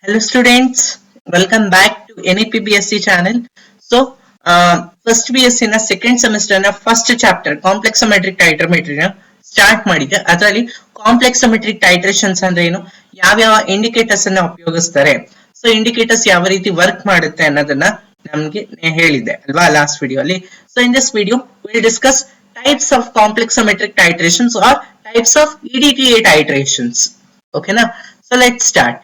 Hello students, welcome back to NEP channel. So, first BSc na second semester na first chapter Complexometric Titrimetry na start ಮಾಡಿದೆ. ಅದರಲ್ಲಿ Complexometric titrations ಅಂದ್ರೆ ಏನು, ಯಾವ indicators ಅನ್ನ ಉಪಯೋಗಿಸ್ತಾರೆ, so indicators ಯಾವ ರೀತಿ ವರ್ಕ್ ಮಾಡುತ್ತೆ ಅನ್ನೋದನ್ನ ನಮ್ಗೆ ಹೇಳಿದ್ದೆ ಅಲ್ವಾ ಲಾಸ್ಟ್ ವಿಡಿಯೋ ಅಲ್ಲಿ. So in this video will discuss types of complexometric titrations or types of EDTA titrations. Okay na? So let's start.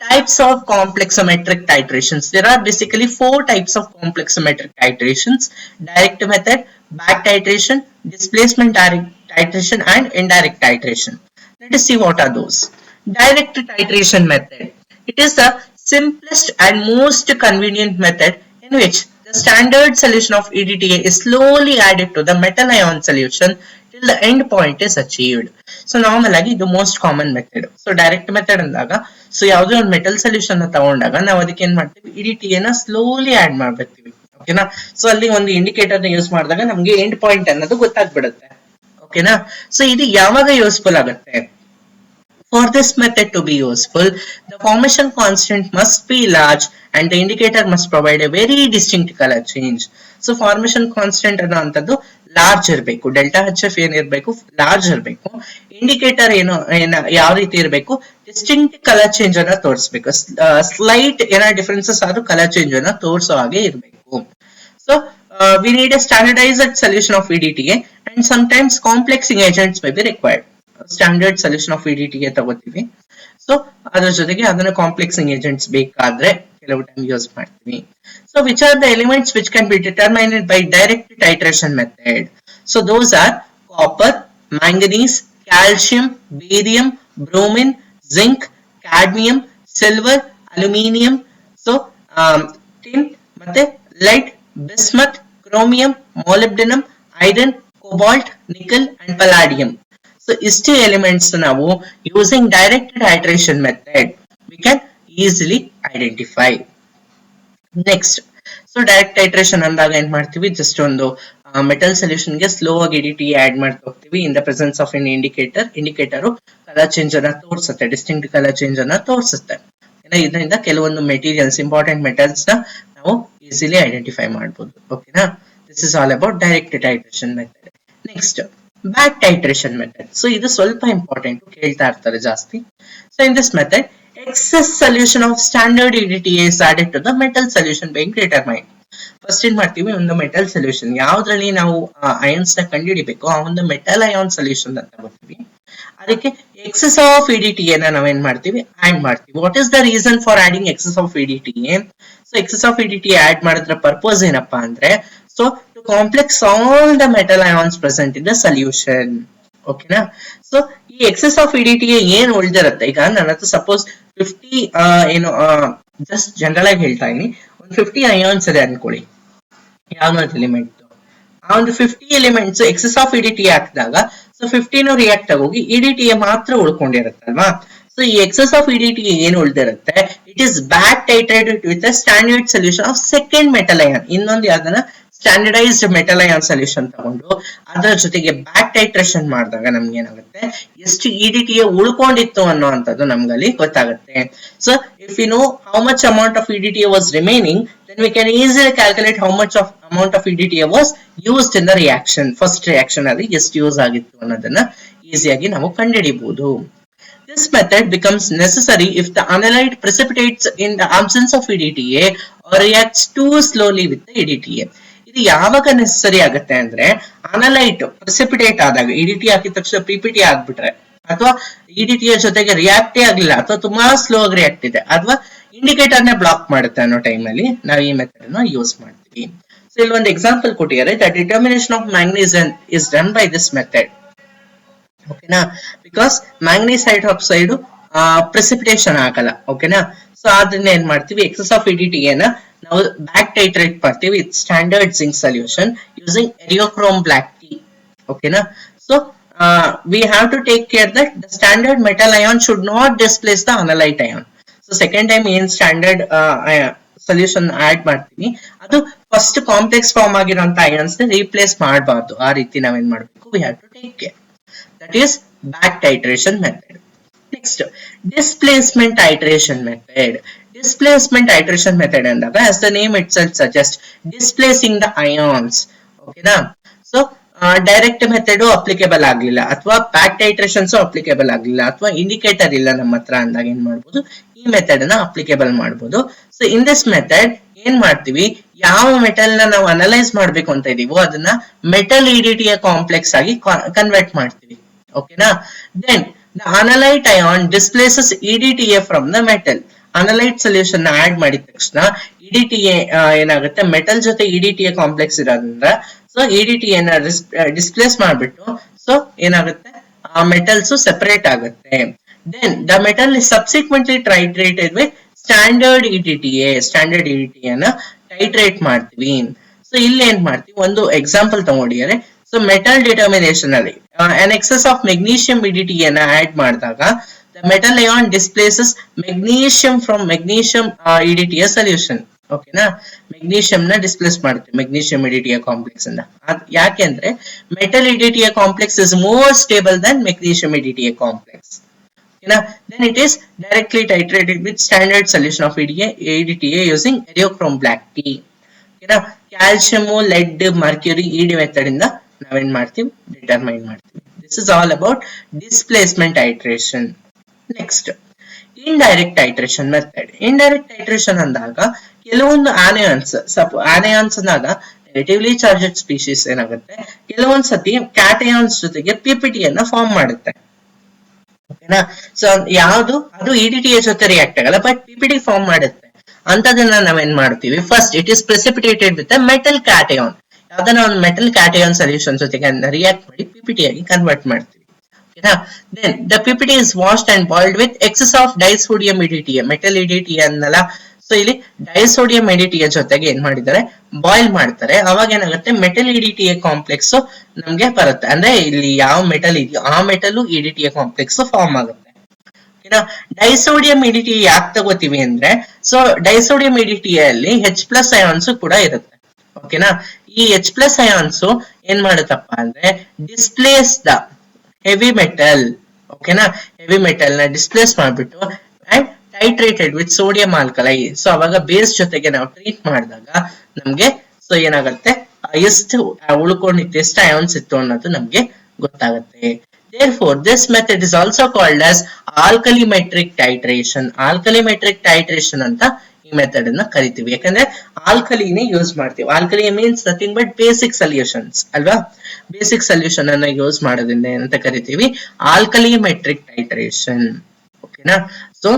Types of complexometric titrations. There are basically 4 types of complexometric titrations: direct method, back titration, displacement titration, and indirect titration. Let us see what are those. Direct titration method. It is the simplest and most convenient method in which the standard solution of EDTA is slowly added to the metal ion solution till the end point is achieved. So normal agi the most common method. So direct method andaga, so ಯಾವುದೇ ಒಂದು metal solution ನ ತಗೊಂಡಾಗ ನಾವು ಅದಕ್ಕೆ ಏನ್ ಮಾಡ್ತೀವಿ, EDTA ನ slowly add ಮಾಡ್ಬಿಡ್ತೀವಿ. ಓಕೆನಾ? ಸೊ ಅಲ್ಲಿ ಒಂದು ಇಂಡಿಕೇಟರ್ ನ ಯೂಸ್ ಮಾಡಿದಾಗ ನಮ್ಗೆ ಎಂಡ್ ಪಾಯಿಂಟ್ ಅನ್ನೋದು ಗೊತ್ತಾಗ್ಬಿಡುತ್ತೆ. ಓಕೆನಾ? ಸೊ ಇದು ಯಾವಾಗ ಯೂಸ್ಫುಲ್ ಆಗುತ್ತೆ? For this method to be useful, the formation constant must be large and the indicator must provide a very distinct color change. So formation constant ಅನ್ನೋಂಥದ್ದು ಲಾರ್ಜ್ ಇರಬೇಕು, ಡೆಲ್ಟಾ ಎಚ್ ಎಫ್ ಏನಿರಬೇಕು, large ಇರಬೇಕು. Indicator ಯಾವ ರೀತಿ ಇರಬೇಕು, distinct colour change ಅನ್ನ ತೋರಿಸಬೇಕು. Slight ಏನೋ ಡಿಫರೆನ್ಸಸ್ ಆದ್ರೂ ಕಲರ್ ಚೇಂಜ್ ಅನ್ನ ತೋರಿಸೋ ಹಾಗೆ ಇರಬೇಕು. So we need a standardized solution of EDTA and sometimes complexing agents may be required. Standard solution of EDTA ತಗೋತೀವಿ. ಸೊ ಅದ್ರ ಜೊತೆಗೆ ಅದನ್ನ ಕಾಂಪ್ಲೆಕ್ಸಿಂಗ್ ಏಜೆಂಟ್ಸ್ ಬೇಕಾದ್ರೆ ಕೆಲವು ಟೈಮ್ ಯೂಸ್ ಮಾಡ್ತೀವಿ. So which are the elements which can be determined by direct titration method? So those are copper, manganese, calcium, barium, bromine, zinc, cadmium, silver, aluminium, so tin, ಮತ್ತೆ lead, bismuth, chromium, molybdenum, iron, cobalt, nickel and palladium. So ಇಷ್ಟೇ elements ನಾವು using direct titration method we can easily identify. Next, so direct titration ಅಂದಾಗ ಏನ್ ಮಾಡ್ತೀವಿ, just ಒಂದು metal solution ಗೆ slow ಆಗಿ EDTA add ಮಾಡ್ತಾ ಹೋಗ್ತೀವಿ in the presence of N indicator. Indicator colour change ಅನ್ನ ತೋರಿಸುತ್ತೆ, ಡಿಸ್ಟಿಂಕ್ಟ್ ಕಲರ್ ಚೇಂಜ್ ಅನ್ನ ತೋರಿಸುತ್ತೆ. ಇದರಿಂದ ಕೆಲವೊಂದು ಮೆಟೀರಿಯಲ್ಸ್, ಇಂಪಾರ್ಟೆಂಟ್ ಮೆಟಲ್ಸ್ ನ ನಾವು ಈಸಿಲಿ ಐಡೆಂಟಿಫೈ ಮಾಡಬಹುದು. ಓಕೆನಾ? This is all about direct titration method. Next, back titration method. So ಇದು ಸ್ವಲ್ಪ ಇಂಪಾರ್ಟೆಂಟ್, ಕೇಳ್ತಾ ಇರ್ತಾರೆ ಜಾಸ್ತಿ. So in this method, excess solution of standard EDTA is added to the metal solution being determined. First ಏನ್ ಮಾಡ್ತೀವಿ, ಒಂದು metal solution ಯಾವ್ದ್ರಲ್ಲಿ ನಾವು ಅಯಾನ್ಸ್ ನ ಕಂಡುಹಿಡಿಬೇಕು, ಆ ಒಂದು ಮೆಟಲ್ ಅಯಾನ್ ಸೊಲ್ಯೂಷನ್ ಅಂತ ತಗೋತೀವಿ. ಅದಕ್ಕೆ ಎಕ್ಸೆಸ್ ಆಫ್ EDTA ನ ನಾವೇನ್ ಮಾಡ್ತೀವಿ, ಆಡ್ ಮಾಡ್ತೀವಿ. What is the reason for adding excess of EDTA? So excess of EDTA add ಮಾಡಿದ್ರ ಪರ್ಪಸ್ ಏನಪ್ಪಾ ಅಂದ್ರೆ, so to complex all the metal ions present in the solution. ಓಕೆನಾ? ಸೊ ಈ excess of EDTA ಏನ್ ಉಳಿದಿರುತ್ತೆ, ಈಗ ನನ್ನ ಹತ್ರ ಸಪೋಸ್ 50 ಏನು ಜಸ್ಟ್ ಜನರಲ್ ಆಗಿ ಹೇಳ್ತಾ ಇದೀನಿ, ಒಂದು 50 ಅಯಾನ್ಸ್ ಇದೆ ಅನ್ಕೊಳ್ಳಿ, ಯಾವ್ದೊಂದು ಎಲಿಮೆಂಟ್. ಆ ಒಂದು 50 ಎಲಿಮೆಂಟ್ಸ್ ಎಕ್ಸೆಸ್ ಆಫ್ EDTA ಹಾಕಿದಾಗ ಸೊ 15 ರಿಯಾಕ್ಟ್ ಆಗೋಗಿ EDTA ಮಾತ್ರ ಉಳ್ಕೊಂಡಿರುತ್ತಲ್ವಾ. ಸೊ ಈ ಎಕ್ಸೆಸ್ ಆಫ್ EDTA ಏನು ಉಳಿದಿರುತ್ತೆ, it is back titrated with a standard solution of second metal ion. ಇನ್ನೊಂದು ಯಾವ್ದನ್ನ ಸ್ಟ್ಯಾಂಡರ್ಡೈಸ್ಡ್ ಮೆಟಲ್ ಅಯಾನ್ ಸೊಲ್ಯೂಷನ್ ತಗೊಂಡು ಅದರ ಜೊತೆಗೆ ಬ್ಯಾಕ್ ಟೈಟ್ರೇಷನ್ ಮಾಡಿದಾಗ ನಮ್ಗೆ ಏನಾಗುತ್ತೆ, ಎಷ್ಟು EDTA ಉಳ್ಕೊಂಡಿತ್ತು ಅನ್ನೋಂಥದ್ದು ನಮ್ಗಲ್ಲಿ ಗೊತ್ತಾಗುತ್ತೆ. So if you know how much amount of EDTA was remaining, then we can easily calculate how much of amount of EDTA was used in the reaction. First reaction ಅಲ್ಲಿ ಎಷ್ಟು use ಆಗಿತ್ತು ಅನ್ನೋದನ್ನ ಈಸಿಯಾಗಿ ನಾವು ಕಂಡುಹಿಡಿಯಬಹುದು. This method becomes necessary if the analyte precipitates in the absence of EDTA or reacts too slowly with the EDTA. ಇದು ಯಾವಾಗ necessary ಆಗುತ್ತೆ ಅಂದ್ರೆ, ಅನಲೈಟ್ ಪ್ರೆಸಿಪಿಟೇಟ್ ಆದಾಗ, EDTA ಹಾಕಿದ ತಕ್ಷಣ PPT ಆಗ್ಬಿಟ್ರೆ, ಅಥವಾ EDTA ಜೊತೆಗೆ ರಿಯಾಕ್ಟೇ ಆಗ್ಲಿಲ್ಲ, ಅಥವಾ ತುಂಬಾ ಸ್ಲೋ ಆಗಿ ರಿಯಾಕ್ಟ್ ಇದೆ, ಅಥವಾ ಇಂಡಿಕೇಟರ್ ನೇ ಬ್ಲಾಕ್ ಮಾಡುತ್ತೆ ಅನ್ನೋ ಟೈಮ್ ಅಲ್ಲಿ ನಾವು ಈ ಮೆಥಡ್ ನ ಯೂಸ್ ಮಾಡ್ತೀವಿ. ಸೊ ಇಲ್ಲಿ ಒಂದು ಎಕ್ಸಾಂಪಲ್ ಕೊಟ್ಟಿದ್ದಾರೆ, the determination of magnesium is done by this method. ಓಕೆನಾ? ಬಿಕಾಸ್ ಮ್ಯಾಂಗನೀಸ್ ಹೈಡ್ರಾಕ್ಸೈಡ್ ಪ್ರೆಸಿಪಿಟೇಷನ್ ಆಗಲ್ಲ. ಓಕೆನಾ? ಸೊ ಅದನ್ನ ಏನ್ ಮಾಡ್ತೀವಿ, ಎಕ್ಸೆಸ್ ಆಫ್ EDTA ನ ನಾವು ಬ್ಯಾಕ್ ಟೈಟ್ರೇಟ್ ಮಾಡ್ತೀವಿ with standard zinc solution using Eriochrome black tea. ಓಕೆನಾ? So we have to take care that the standard metal ion should not displace the analyte ion. So second time ಏನ್ standard solution add ಮಾಡ್ತೀವಿ, ಅದು first complex form ಆಗಿರುವಂತ ions ನ replace ಮಾಡಬಾರ್ದು. ಆ ರೀತಿ ನಾವೇನ್ ಮಾಡ್ಬೇಕು, we have to take care. That is back titration method. Next, displacement titration method. Displacement titration method ಅಂದಾಗ as the name itself suggests, displacing the ions. ಓಕೆನಾ? ಸೊ ಡೈರೆಕ್ಟ್ ಮೆಥಡ್ ಅಪ್ಲಿಕೇಬಲ್ ಆಗ್ಲಿಲ್ಲ, ಅಥವಾ ಬ್ಯಾಕ್ ಟೈಟ್ರೇಷನ್ಸ್ ಅಪ್ಲಿಕೇಬಲ್ ಆಗ್ಲಿಲ್ಲ, ಅಥವಾ indicator ಇಲ್ಲ ನಮ್ಮ ಹತ್ರ ಅಂದಾಗ ಏನ್ ಮಾಡ್ಬೋದು, ಈ ಮೆಥಡ್ ನ ಅಪ್ಲಿಕೇಬಲ್ ಮಾಡ್ಬೋದು. ಸೊ ಇನ್ ದಿಸ್ ಮೆಥಡ್ ಏನ್ ಮಾಡ್ತೀವಿ, ಯಾವ ಮೆಟಲ್ ನ ನಾವು ಅನಲೈಸ್ ಮಾಡ್ಬೇಕು ಅಂತ ಇದೀವೋ ಅದನ್ನ ಮೆಟಲ್ ಇಡಿಟಿಯ ಕಾಂಪ್ಲೆಕ್ಸ್ ಆಗಿ ಕನ್ವರ್ಟ್ ಮಾಡ್ತೀವಿ. ಓಕೆನಾ? Then the analyte ion displaces EDTA from the metal. Analyte solution ನ ಆಡ್ ಮಾಡಿದ ತಕ್ಷಣ EDTA ಏನಾಗುತ್ತೆ, ಮೆಟಲ್ ಜೊತೆ EDTA ಕಾಂಪ್ಲೆಕ್ಸ್ ಇರೋದ್ರಿಂದ ಸೊ EDTA ನ ಡಿಸ್ಪ್ಲೇಸ್ ಮಾಡ್ಬಿಟ್ಟು ಸೊ ಏನಾಗುತ್ತೆ, ಆ ಮೆಟಲ್ಸ್ ಸೆಪರೇಟ್ ಆಗುತ್ತೆ. Then the metal is subsequently titrated with standard EDTA. Standard EDTA ನ ಟೈಟ್ರೇಟ್ ಮಾಡ್ತೀವಿ. ಸೊ ಇಲ್ಲಿ ಏನ್ ಮಾಡ್ತೀವಿ, ಒಂದು ಎಕ್ಸಾಂಪಲ್ ತಗೊಂಡಿದ್ದಾರೆ. ಸೊ ಮೆಟಲ್ ಡಿಟರ್ಮಿನೇಷನ್ ಅಲ್ಲಿ an excess of magnesium EDTA ನ ಆಡ್ ಮಾಡಿದಾಗ the metal ion displaces magnesium from magnesium EDTA solution. ಓಕೆನಾ? ಮೆಗ್ನೀಷಿಯಂ ನ ಡಿಸ್ಪ್ಲೇಸ್ ಮಾಡ್ತೀವಿ ಮೆಗ್ನೀಷಿಯಂ EDTA ಕಾಂಪ್ಲೆಕ್ಸ್ ಇಂದ. ಯಾಕೆಂದ್ರೆ metal EDTA complex is more stable than magnesium EDTA complex. ಓಕೆನಾ? then it is directly titrated with standard solution of EDTA using Eriochrome black tea. ಓಕೆನಾ? Calcium, LED, mercury ಈ method ಇಂದ ನಾವೇನ್ ಮಾಡ್ತೀವಿ, determine ಮಾಡ್ತೀವಿ. This is all about displacement titration. Next, indirect titration method. Indirect titration ಅಂದಾಗ ಕೆಲವೊಂದು ಆನಿಯಾನ್ಸ್ ಅಂದಾಗ negatively charged species ಏನಾಗುತ್ತೆ, ಕೆಲವೊಂದ್ ಸತಿ ಕ್ಯಾಟಯಾನ್ಸ್ ಜೊತೆಗೆ ಪಿಪಿಟಿ ಅನ್ನ ಫಾರ್ಮ್ ಮಾಡುತ್ತೆ. ಓಕೆನಾ? ಸೊ ಯಾವುದು ಅದು EDTA ಜೊತೆ ರಿಯಾಕ್ಟ್ ಆಗಲ್ಲ, ಬಟ್ ಪಿಪಿಟಿ ಫಾರ್ಮ್ ಮಾಡುತ್ತೆ. ಅಂತದನ್ನ ನಾವೇನ್ ಮಾಡ್ತೀವಿ, first it is precipitated with metal cation. ಯಾವ್ದನ್ನ ಒಂದು ಮೆಟಲ್ ಕ್ಯಾಟಯಾನ್ ಸೊಲ್ಯೂಷನ್ ಜೊತೆಗೆ ರಿಯಾಕ್ಟ್ ಮಾಡಿ ಪಿಪಿಟಿ ಆಗಿ ಕನ್ವರ್ಟ್ ಮಾಡ್ತೀವಿ. ಓಕೆನಾ? Then the PPT is washed and boiled with excess of disodium EDTA. Metal EDTA ಅನ್ನಲ್ಲ, ಸೊ ಇಲ್ಲಿ ಡೈಸೋಡಿಯಂ EDTA ಜೊತೆಗೆ ಏನ್ ಮಾಡಿದ್ದಾರೆ, ಬಾಯ್ಲ್ ಮಾಡ್ತಾರೆ. ಅವಾಗ ಏನಾಗುತ್ತೆ, ಮೆಟಲ್ EDTA ಕಾಂಪ್ಲೆಕ್ಸ್ ನಮ್ಗೆ ಬರುತ್ತೆ. ಅಂದ್ರೆ ಇಲ್ಲಿ ಯಾವ ಮೆಟಲ್ ಇದೆಯೋ ಆ ಮೆಟಲ್ EDTA ಕಾಂಪ್ಲೆಕ್ಸ್ ಫಾರ್ಮ್ ಆಗುತ್ತೆ. ಡೈಸೋಡಿಯಂ EDTA ಯಾಕೆ ತಗೋತೀವಿ ಅಂದ್ರೆ, ಸೊ ಡೈಸೋಡಿಯಂ EDTA ಅಲ್ಲಿ H+ ಅಯಾನ್ಸ್ ಕೂಡ ಇರುತ್ತೆ. ಓಕೆನಾ? ಈ H+ ಅಯಾನ್ಸ್ ಏನ್ ಮಾಡುತ್ತಪ್ಪ ಅಂದ್ರೆ ಡಿಸ್ಪ್ಲೇಸ್ ದ ಹೆವಿ ಮೆಟಲ್. ಓಕೆನಾ? ಹೆವಿ ಮೆಟಲ್ ನ ಡಿಸ್ಪ್ಲೇಸ್ ಮಾಡ್ಬಿಟ್ಟು and titrated with sodium ಆಲ್ಕಲೈ. So ಅವಾಗ ಬೇಸ್ ಜೊತೆಗೆ ನಾವು ಟ್ರೀಟ್ ಮಾಡಿದಾಗ ನಮ್ಗೆ ಸೊ ಏನಾಗುತ್ತೆ, ಎಷ್ಟು ಉಳ್ಕೊಂಡಿತ್ತು, ಎಷ್ಟು ಅಯಾನ್ಸ್ ಇತ್ತು ಅನ್ನೋದು ನಮ್ಗೆ ಗೊತ್ತಾಗುತ್ತೆ. Therefore, this method is also called as alkalimetric titration. Alkalimetric titration ಅಂತ ಈ ಮೆಥಡ್ ಅನ್ನ ಕರಿತೀವಿ. ಯಾಕಂದ್ರೆ ಆಲ್ಕಲಿನೇ ಯೂಸ್ ಮಾಡ್ತೀವಿ. Alkali means nothing but basic solutions ಅಲ್ವಾ? ಬೇಸಿಕ್ ಸೊಲ್ಯೂಷನ್ ಅನ್ನ ಯೂಸ್ ಮಾಡೋದ್ರಿಂದ ಏನಂತ ಕರಿತೀವಿ, ಆಲ್ಕಲಿಮೆಟ್ರಿಕ್ ಟೈಟ್ರೇಷನ್. ಓಕೆನಾ? ಸೊ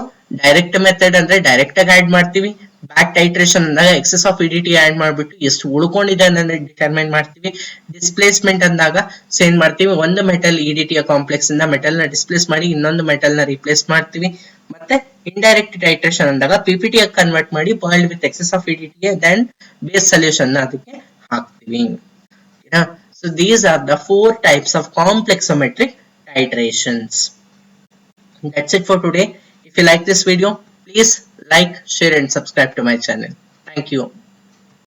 ಡೈರೆಕ್ಟ್ ಮೆಥಡ್ ಅಂದ್ರೆ ಡೈರೆಕ್ಟ್ ಆಗಿ ಆಡ್ ಮಾಡ್ತೀವಿ. ಬ್ಯಾಕ್ ಟೈಟ್ರೇಷನ್ ಅಂದಾಗ ಎಕ್ಸೆಸ್ ಆಫ್ EDTA ಆಡ್ ಮಾಡ್ಬಿಟ್ಟು ಎಷ್ಟು ಉಳ್ಕೊಂಡಿದೆ ಅನ್ನೋದನ್ನ ಡಿಟರ್ಮೈನ್ ಮಾಡ್ತೀವಿ. ಡಿಸ್ಪ್ಲೇಸ್ಮೆಂಟ್ ಅಂದಾಗ ಏನ್ ಮಾಡ್ತೀವಿ, ಒಂದು ಮೆಟಲ್ EDTA ಕಾಂಪ್ಲೆಕ್ಸ್ ಇಂದ ಮೆಟಲ್ ನ ಡಿಸ್ಪ್ಲೇಸ್ ಮಾಡಿ ಇನ್ನೊಂದು ಮೆಟಲ್ ನ ರಿಪ್ಲೇಸ್ ಮಾಡ್ತೀವಿ. ಮತ್ತೆ ಇಂಡೈರೆಕ್ಟ್ ಟೈಟ್ರೇಷನ್ ಅಂದಾಗ PPT ಆಗಿ ಕನ್ವರ್ಟ್ ಮಾಡಿ boiled with excess of EDTA then base solution ನ ಅದಕ್ಕೆ ಹಾಕ್ತೀವಿ. So these are the 4 types of complexometric titrations. That's it for today. If you like this video, please like, share and subscribe to my channel. Thank you.